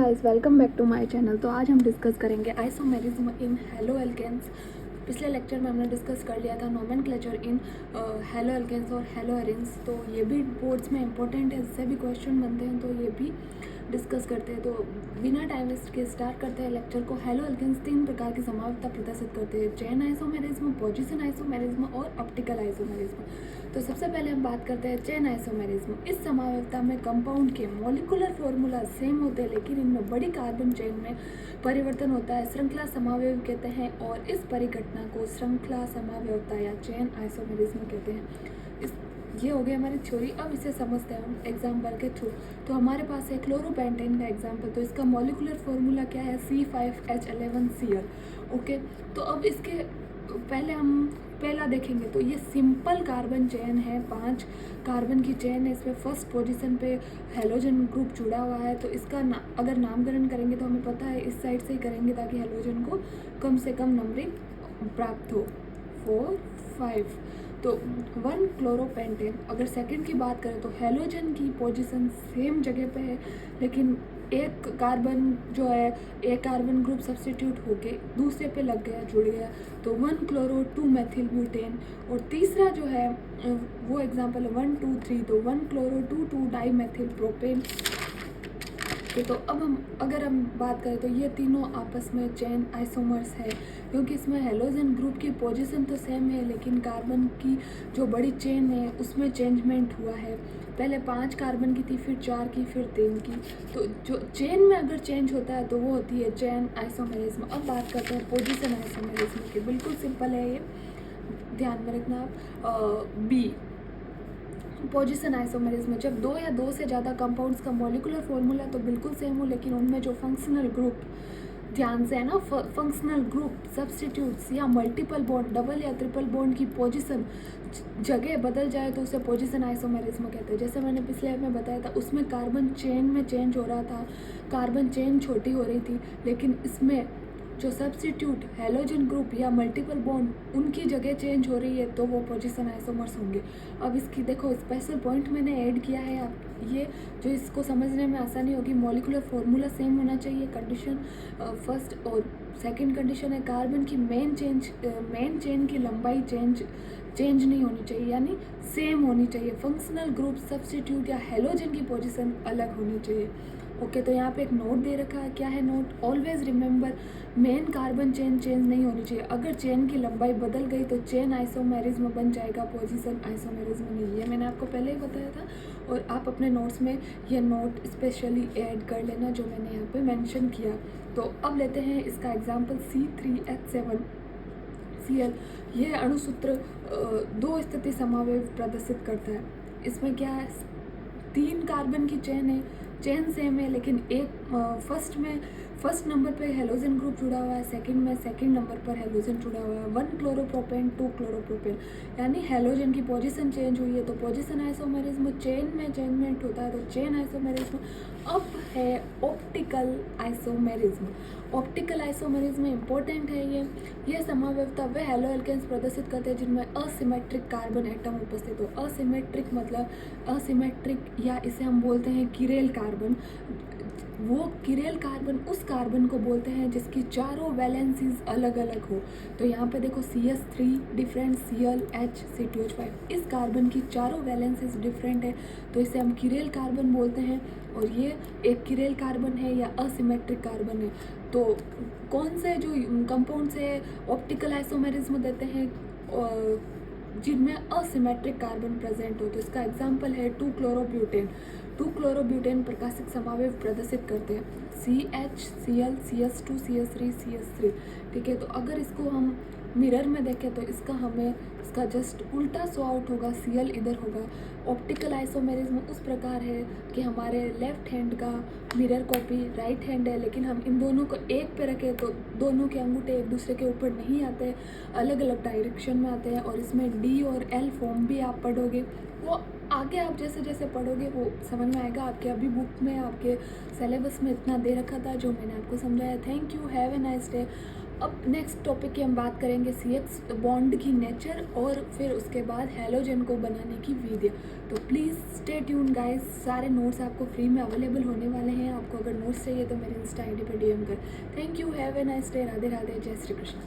Guys, welcome back to my channel. तो आज हम डिस्कस करेंगे आइसोमेरिज्म इन हेलो एल्केन्स। पिछले लेक्चर में हमने डिस्कस कर लिया था नोमेनक्लेचर इन हेलो एल्केन्स और हेलो एरिन्स। तो ये भी बोर्ड्स में इंपॉर्टेंट है, इससे भी क्वेश्चन बनते हैं, तो ये भी डिस्कस करते हैं। तो बिना टाइम वेस्ट के स्टार्ट करते हैं लेक्चर को। हेलो एल्केन्स 3 प्रकार की समावता प्रदर्शित करते हैं: चेन आइसोमेरिज्म, पोजीशन आइसोमेरिज्म और ऑप्टिकल आइसोमेरिज्म। तो सबसे पहले हम बात करते हैं चेन आइसोमेरिज्म। इस समावता में कंपाउंड के मॉलिक्यूलर फॉर्मूला सेम होते हैं, लेकिन इनमें बड़ी कार्बन चेन में परिवर्तन होता है। श्रृंखला समावयव कहते हैं और इस परिघटना को श्रृंखला समावयवता या चेन आइसोमेरिज्म कहते हैं। ये हो गई हमारी थ्योरी। अब इसे समझते हैं हम एग्जाम्पल के थ्रू। तो हमारे पास है क्लोरोपेंटेन का एग्जाम्पल। तो इसका मॉलिक्यूलर फॉर्मूला क्या है? C5H11Cl। ओके, तो अब इसके पहले हम पहला देखेंगे। तो ये सिंपल कार्बन चेन है, 5 कार्बन की चेन है। इसमें फर्स्ट पोजीशन पे हेलोजन ग्रुप जुड़ा हुआ है। तो इसका अगर नामकरण करेंगे तो हमें पता है इस साइड से ही करेंगे ताकि हेलोजन को कम से कम नंबरिंग प्राप्त हो। 4, 5। तो 1 क्लोरोपेंटेन। अगर सेकंड की बात करें तो हेलोजन की पोजीशन सेम जगह पे है, लेकिन एक कार्बन जो है, एक कार्बन ग्रुप सब्स्टिट्यूट होके दूसरे पे लग गया, जुड़ गया। तो 1 क्लोरो 2 मेथिल ब्यूटेन। और तीसरा जो है वो एग्जांपल है 1, 2, 3। तो 1 क्लोरो 2 डाई मेथिल प्रोपेन। तो अब अगर हम बात करें तो ये तीनों आपस में चेन आइसोमर्स है, क्योंकि इसमें हेलोजन ग्रुप की पोजीशन तो सेम है, लेकिन कार्बन की जो बड़ी चेन है उसमें चेंजमेंट हुआ है। पहले 5 कार्बन की थी, फिर 4 की, फिर 3 की। तो जो चेन में अगर चेंज होता है तो वो होती है चेन आइसोमेरिज्म। अब बात करते हैं पोजीशन आइसोमेरिज्म की। बिल्कुल सिंपल है ये, ध्यान में रखना आप। बी पोजीशन आइसोमेरिज्म, जब 2 या 2 से ज़्यादा कंपाउंड्स का मॉलिक्यूलर फॉर्मूला तो बिल्कुल सेम हो, लेकिन उनमें जो फंक्शनल ग्रुप, ध्यान से है ना, फंक्शनल ग्रुप सब्स्टिट्यूट्स या मल्टीपल बॉन्ड, डबल या ट्रिपल बॉन्ड की पोजीशन जगह बदल जाए तो उसे पोजीशन आइसोमेरिज्म कहते हैं। जैसे मैंने पिछले में बताया था, उसमें कार्बन चेन में चेंज हो रहा था, कार्बन चेन छोटी हो रही थी, लेकिन इसमें जो सब्स्टिट्यूट हेलोजन ग्रुप या मल्टीपल बॉन्ड उनकी जगह चेंज हो रही है, तो वो पोजीशन आइसोमर्स होंगे। अब इसकी देखो स्पेशल पॉइंट मैंने ऐड किया है, आप ये जो इसको समझने में आसानी होगी। मॉलिक्यूलर फॉर्मूला सेम होना चाहिए, कंडीशन फर्स्ट। और सेकंड कंडीशन है कार्बन की मेन चेन की लंबाई चेंज नहीं होनी चाहिए, यानी सेम होनी चाहिए। फंक्शनल ग्रुप सब्स्टिट्यूट या हेलोजन की पोजीशन अलग होनी चाहिए। ओके, तो यहाँ पे एक नोट दे रखा है। क्या है note? Always remember, main carbon chain change नहीं होनी चाहिए। अगर चेन की लंबाई बदल गई तो चेन आइसोमेरिज्म बन जाएगा, पोजीशन आइसोमेरिज्म नहीं। ये मैंने आपको पहले ही बताया था, और आप अपने नोट्स में ये नोट स्पेशली ऐड कर लेना जो मैंने यहाँ पे मेंशन किया। तो अब लेते हैं इसका एग्जांपल C3H7Cl। यह अणुसूत्र 2 स्थिति समावेश प्रदर्शित करता है। इसमें क्या है? 3 कार्बन की चेन है, चेन सेम है, लेकिन एक फर्स्ट नंबर पे हेलोजन ग्रुप जुड़ा हुआ है, सेकंड नंबर पर हेलोजन जुड़ा हुआ है। 1 क्लोरोप्रोपेन 2 क्लोरोप्रोपेन, यानी हेलोजन की पोजीशन चेंज हुई है, तो पोजीशन आइसोमेरिज्म। चेन में चेंजमेंट होता है तो चेन आइसोमेरिज्म। अब है optical isomerism. Optical isomerism important है ये समावयवता वे हेलो एल्केन्स प्रदर्शित करते हैं जिनमें असिमेट्रिक कार्बन एटम उपस्थित हो। असिमेट्रिक मतलब असिमेट्रिक, या इसे हम बोलते हैं किरेल कार्बन। वो किरेल कार्बन उस कार्बन को बोलते हैं जिसकी चारों वैलेंसीज अलग अलग हो। तो यहाँ पे देखो CH3 different, Cl, H, C2H5, इस कार्बन की चारों वैलेंसीज डिफरेंट है, तो इसे हम किरेल कार्बन बोलते हैं। और ये एक किरेल कार्बन है या असिमेट्रिक कार्बन है। तो कौन से जो कंपाउंड से ऑप्टिकल आइसोमेरिज्म देते हैं? जिनमें असिमेट्रिक कार्बन प्रेजेंट हो। तो इसका एग्जांपल है 2 क्लोरोब्यूटेन। 2 क्लोरोब्यूटेन प्रकाशिक समावेश प्रदर्शित करते हैं, CH, Cl, CS2, CS3, CS3। ठीक है, तो अगर इसको हम मिरर में देखें तो इसका जस्ट उल्टा सो आउट होगा, Cl इधर होगा। ऑप्टिकल आइसोमेरिज्म उस प्रकार है कि हमारे लेफ्ट हैंड का मिरर कॉपी राइट हैंड है, लेकिन हम इन दोनों को एक पे रखें तो दोनों के अंगूठे एक दूसरे के ऊपर नहीं आते, अलग अलग डायरेक्शन में आते हैं। और इसमें D और L फॉर्म भी आप पढ़ोगे, वो आगे आप जैसे जैसे पढ़ोगे वो समझ में आएगा। आपके अभी बुक में, आपके सिलेबस में इतना दे रखा था जो मैंने आपको समझाया। Thank you, have a nice day. अब नेक्स्ट टॉपिक की हम बात करेंगे CH बॉन्ड की नेचर और फिर उसके बाद हैलोजन को बनाने की विधि। तो प्लीज़ स्टे ट्यून गाइस, सारे नोट्स आपको फ्री में अवेलेबल होने वाले हैं। आपको अगर नोट्स चाहिए तो मेरे इंस्टा ID पर DM कर। Thank you, have a nice day, Radhe Radhe, जय श्री कृष्ण।